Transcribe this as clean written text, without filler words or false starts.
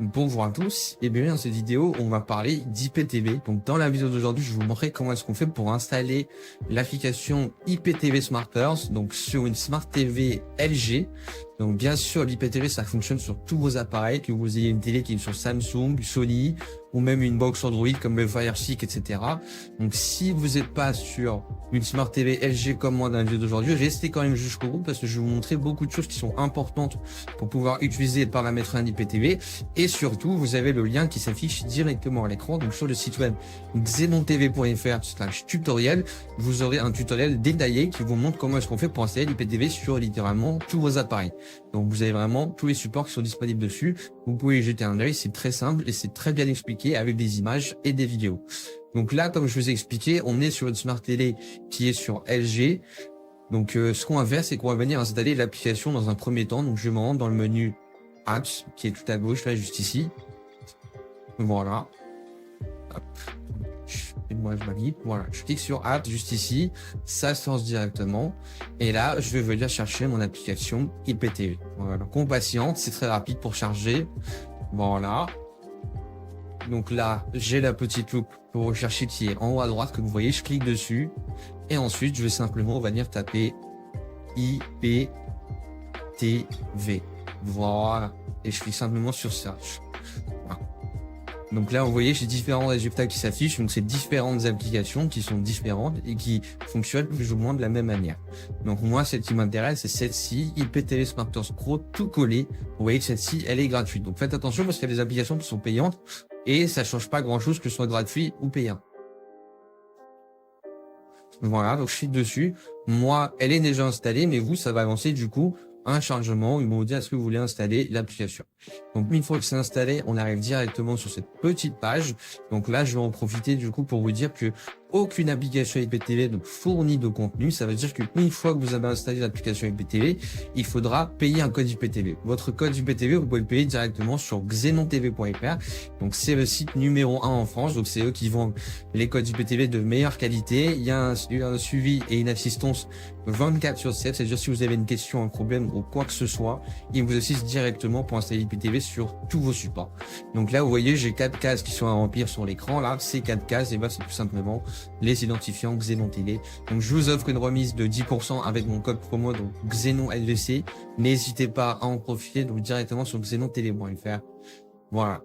Bonjour à tous et bienvenue dans cette vidéo où on va parler d'IPTV. Donc dans la vidéo d'aujourd'hui, je vais vous montrer comment est-ce qu'on fait pour installer l'application IPTV Smarters donc sur une Smart TV LG. Donc bien sûr, l'IPTV ça fonctionne sur tous vos appareils, que vous ayez une télé qui est sur Samsung, Sony ou même une box Android comme le Fire Stick, etc. Donc si vous n'êtes pas sur une Smart TV LG comme moi dans la vidéo d'aujourd'hui, restez quand même jusqu'au bout parce que je vais vous montrer beaucoup de choses qui sont importantes pour pouvoir utiliser et paramétrer un IPTV. Et surtout, vous avez le lien qui s'affiche directement à l'écran. Donc sur le site web xenontv.fr/tutoriel, vous aurez un tutoriel détaillé qui vous montre comment est-ce qu'on fait pour installer l'IPTV sur littéralement tous vos appareils. Donc vous avez vraiment tous les supports qui sont disponibles dessus. Vous pouvez y jeter un œil, c'est très simple et c'est très bien expliqué avec des images et des vidéos. Donc là, comme je vous ai expliqué, on est sur une Smart Télé qui est sur LG. Donc ce qu'on va faire, c'est qu'on va venir installer l'application dans un premier temps. Donc je me rends dans le menu Apps qui est tout à gauche, là juste ici. Voilà. Hop. Moi je valide. Voilà, je clique sur Apps juste ici, ça se lance directement. Et là, je vais venir chercher mon application IPTV. Voilà, donc on patiente, c'est très rapide pour charger. Voilà. Donc là, j'ai la petite loupe pour rechercher qui est en haut à droite que vous voyez. Je clique dessus et ensuite, je vais simplement venir taper IPTV. Voilà. Et je clique simplement sur Search. Voilà. Donc là, vous voyez, j'ai différents résultats qui s'affichent. Donc, c'est différentes applications qui sont différentes et qui fonctionnent plus ou moins de la même manière. Donc, moi, celle qui m'intéresse, c'est celle-ci, IPTV Smarters Pro, tout collé. Vous voyez que celle-ci, elle est gratuite. Donc, faites attention parce qu'il y a des applications qui sont payantes et ça change pas grand-chose que ce soit gratuit ou payant. Voilà, donc je clique dessus. Moi, elle est déjà installée, mais vous, ça va avancer du coup un chargement. Ils vont vous dire est-ce que vous voulez installer l'application. Donc une fois que c'est installé, on arrive directement sur cette petite page. Donc là, je vais en profiter du coup pour vous dire que aucune application IPTV ne fournit de contenu. Ça veut dire qu'une fois que vous avez installé l'application IPTV, il faudra payer un code IPTV. Votre code IPTV, vous pouvez le payer directement sur xenontv.fr. Donc c'est le site numéro 1 en France. Donc c'est eux qui vendent les codes IPTV de meilleure qualité. Il y a un suivi et une assistance 24/7. C'est-à-dire si vous avez une question, un problème ou quoi que ce soit, ils vous assistent directement pour installer l'IPTV sur tous vos supports. Donc là, vous voyez, j'ai 4 cases qui sont à remplir sur l'écran. Là, ces 4 cases, et ben, c'est tout simplement les identifiants XenonTV. Donc, je vous offre une remise de 10% avec mon code promo, donc XenonLVC. N'hésitez pas à en profiter, donc directement sur xenontv.fr. Voilà.